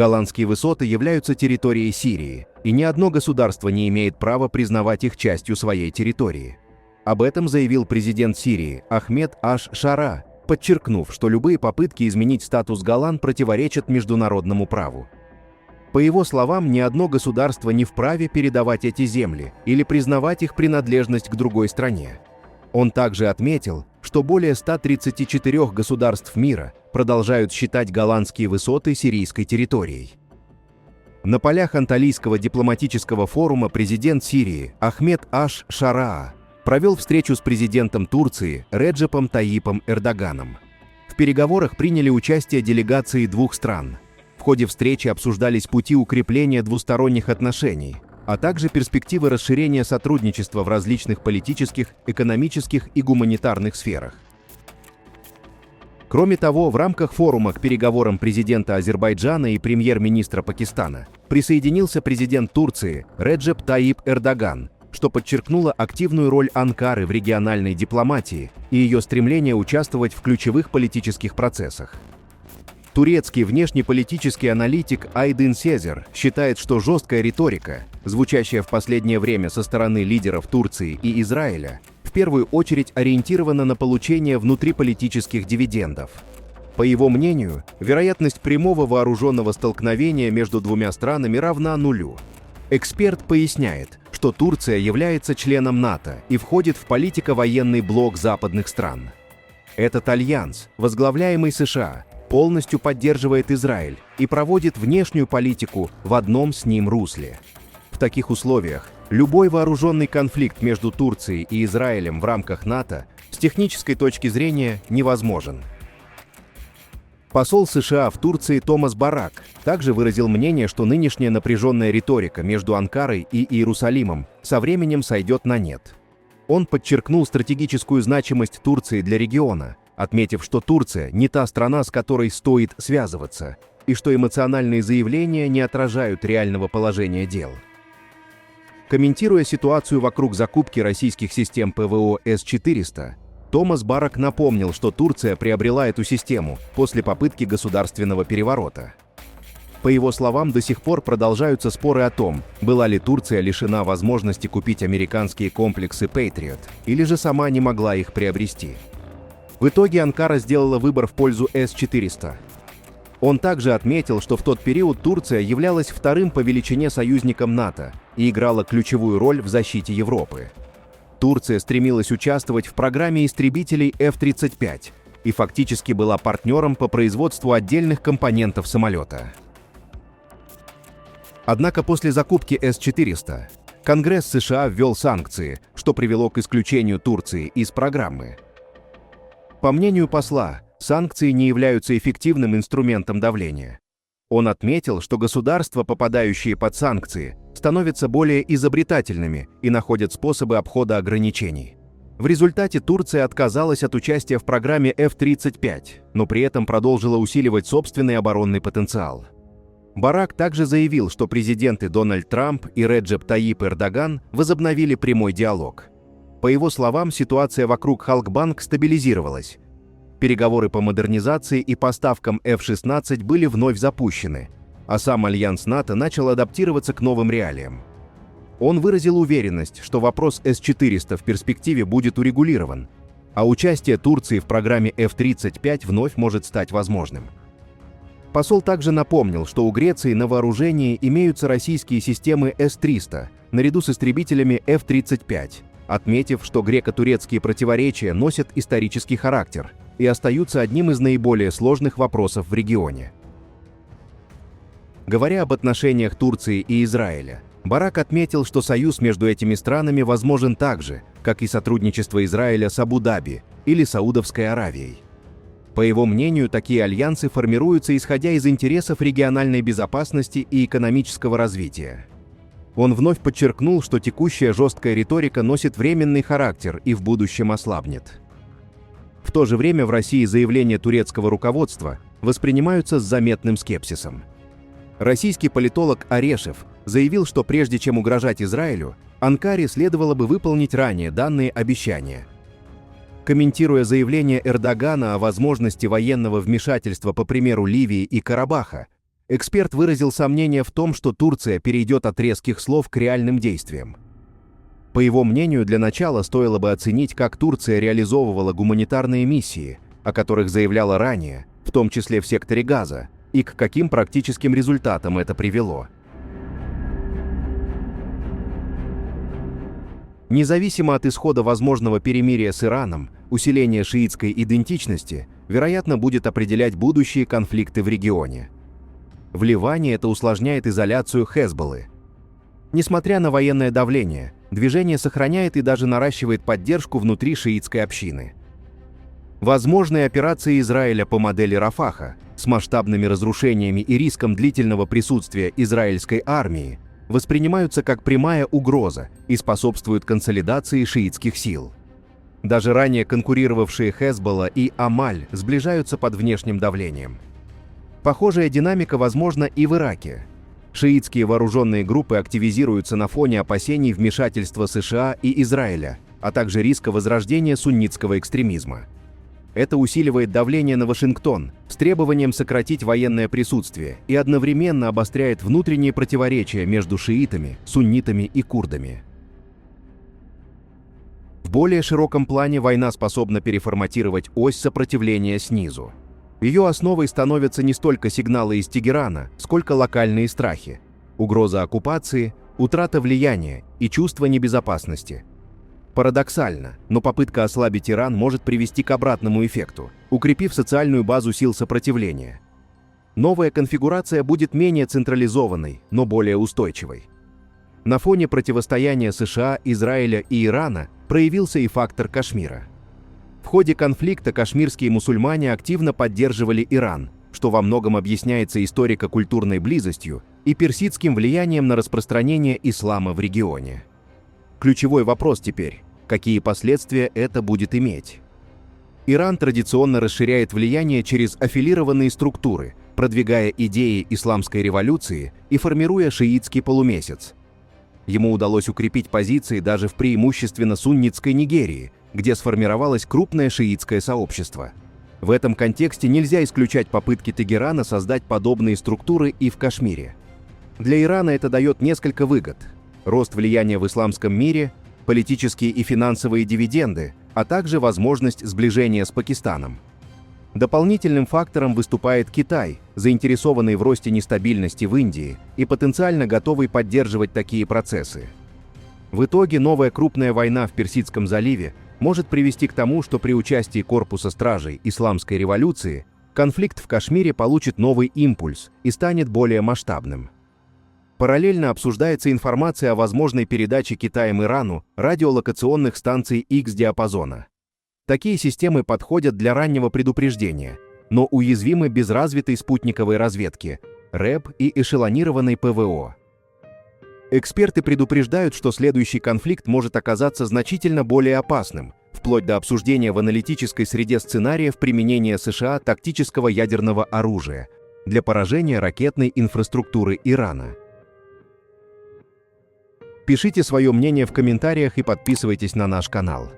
Голландские высоты являются территорией Сирии, и ни одно государство не имеет права признавать их частью своей территории. Об этом заявил президент Сирии Ахмед аш-Шара, подчеркнув, что любые попытки изменить статус Голан противоречат международному праву. По его словам, ни одно государство не вправе передавать эти земли или признавать их принадлежность к другой стране. Он также отметил, что более 134 государств мира продолжают считать голландские высоты сирийской территорией. На полях Анталийского дипломатического форума президент Сирии Ахмед аш-Шара провел встречу с президентом Турции Реджепом Тайипом Эрдоганом. В переговорах приняли участие делегации двух стран. В ходе встречи обсуждались пути укрепления двусторонних отношений, а также перспективы расширения сотрудничества в различных политических, экономических и гуманитарных сферах. Кроме того, в рамках форума к переговорам президента Азербайджана и премьер-министра Пакистана присоединился президент Турции Реджеп Тайип Эрдоган, что подчеркнуло активную роль Анкары в региональной дипломатии и ее стремление участвовать в ключевых политических процессах. Турецкий внешнеполитический аналитик Айдын Сезер считает, что жесткая риторика, звучащая в последнее время со стороны лидеров Турции и Израиля, в первую очередь ориентирована на получение внутриполитических дивидендов. По его мнению, вероятность прямого вооруженного столкновения между двумя странами равна нулю. Эксперт поясняет, что Турция является членом НАТО и входит в политико-военный блок западных стран. Этот альянс, возглавляемый США, полностью поддерживает Израиль и проводит внешнюю политику в одном с ним русле. В таких условиях любой вооруженный конфликт между Турцией и Израилем в рамках НАТО с технической точки зрения невозможен. Посол США в Турции Томас Барак также выразил мнение, что нынешняя напряженная риторика между Анкарой и Иерусалимом со временем сойдет на нет. Он подчеркнул стратегическую значимость Турции для региона, отметив, что Турция не та страна, с которой стоит связываться, и что эмоциональные заявления не отражают реального положения дел. Комментируя ситуацию вокруг закупки российских систем ПВО С-400, Томас Барак напомнил, что Турция приобрела эту систему после попытки государственного переворота. По его словам, до сих пор продолжаются споры о том, была ли Турция лишена возможности купить американские комплексы Patriot, или же сама не могла их приобрести. В итоге Анкара сделала выбор в пользу С-400. Он также отметил, что в тот период Турция являлась вторым по величине союзником НАТО и играла ключевую роль в защите Европы. Турция стремилась участвовать в программе истребителей F-35 и фактически была партнером по производству отдельных компонентов самолета. Однако после закупки С-400 Конгресс США ввел санкции, что привело к исключению Турции из программы. По мнению посла, санкции не являются эффективным инструментом давления. Он отметил, что государства, попадающие под санкции, становятся более изобретательными и находят способы обхода ограничений. В результате Турция отказалась от участия в программе F-35, но при этом продолжила усиливать собственный оборонный потенциал. Барак также заявил, что президенты Дональд Трамп и Реджеп Тайип Эрдоган возобновили прямой диалог. По его словам, ситуация вокруг Халкбанк стабилизировалась. Переговоры по модернизации и поставкам F-16 были вновь запущены, а сам альянс НАТО начал адаптироваться к новым реалиям. Он выразил уверенность, что вопрос С-400 в перспективе будет урегулирован, а участие Турции в программе F-35 вновь может стать возможным. Посол также напомнил, что у Греции на вооружении имеются российские системы С-300 наряду с истребителями F-35, отметив, что греко-турецкие противоречия носят исторический характер и остаются одним из наиболее сложных вопросов в регионе. Говоря об отношениях Турции и Израиля, Барак отметил, что союз между этими странами возможен так же, как и сотрудничество Израиля с Абу-Даби или Саудовской Аравией. По его мнению, такие альянсы формируются исходя из интересов региональной безопасности и экономического развития. Он вновь подчеркнул, что текущая жесткая риторика носит временный характер и в будущем ослабнет. В то же время в России заявления турецкого руководства воспринимаются с заметным скепсисом. Российский политолог Орешев заявил, что прежде чем угрожать Израилю, Анкаре следовало бы выполнить ранее данные обещания. Комментируя заявление Эрдогана о возможности военного вмешательства по примеру Ливии и Карабаха, Эксперт выразил сомнение в том, что Турция перейдет от резких слов к реальным действиям. По его мнению, для начала стоило бы оценить, как Турция реализовывала гуманитарные миссии, о которых заявляла ранее, в том числе в секторе Газа, и к каким практическим результатам это привело. Независимо от исхода возможного перемирия с Ираном, усиление шиитской идентичности, вероятно, будет определять будущие конфликты в регионе. В Ливане это усложняет изоляцию Хезболлы. Несмотря на военное давление, движение сохраняет и даже наращивает поддержку внутри шиитской общины. Возможные операции Израиля по модели Рафаха с масштабными разрушениями и риском длительного присутствия израильской армии воспринимаются как прямая угроза и способствуют консолидации шиитских сил. Даже ранее конкурировавшие Хезболла и Амаль сближаются под внешним давлением. Похожая динамика возможна и в Ираке. Шиитские вооруженные группы активизируются на фоне опасений вмешательства США и Израиля, а также риска возрождения суннитского экстремизма. Это усиливает давление на Вашингтон с требованием сократить военное присутствие и одновременно обостряет внутренние противоречия между шиитами, суннитами и курдами. В более широком плане война способна переформатировать ось сопротивления снизу. Ее основой становятся не столько сигналы из Тегерана, сколько локальные страхи, угроза оккупации, утрата влияния и чувство небезопасности. Парадоксально, но попытка ослабить Иран может привести к обратному эффекту, укрепив социальную базу сил сопротивления. Новая конфигурация будет менее централизованной, но более устойчивой. На фоне противостояния США, Израиля и Ирана проявился и фактор Кашмира. В ходе конфликта кашмирские мусульмане активно поддерживали Иран, что во многом объясняется историко-культурной близостью и персидским влиянием на распространение ислама в регионе. Ключевой вопрос теперь – какие последствия это будет иметь? Иран традиционно расширяет влияние через аффилированные структуры, продвигая идеи исламской революции и формируя шиитский полумесяц. Ему удалось укрепить позиции даже в преимущественно суннитской Нигерии, где сформировалось крупное шиитское сообщество. В этом контексте нельзя исключать попытки Тегерана создать подобные структуры и в Кашмире. Для Ирана это дает несколько выгод: рост влияния в исламском мире, политические и финансовые дивиденды, а также возможность сближения с Пакистаном. Дополнительным фактором выступает Китай, заинтересованный в росте нестабильности в Индии и потенциально готовый поддерживать такие процессы. В итоге новая крупная война в Персидском заливе может привести к тому, что при участии корпуса стражей исламской революции конфликт в Кашмире получит новый импульс и станет более масштабным. Параллельно обсуждается информация о возможной передаче Китаем Ирану радиолокационных станций X-диапазона. Такие системы подходят для раннего предупреждения, но уязвимы без развитой спутниковой разведки, РЭБ и эшелонированной ПВО. Эксперты предупреждают, что следующий конфликт может оказаться значительно более опасным, вплоть до обсуждения в аналитической среде сценариев применения США тактического ядерного оружия для поражения ракетной инфраструктуры Ирана. Пишите свое мнение в комментариях и подписывайтесь на наш канал.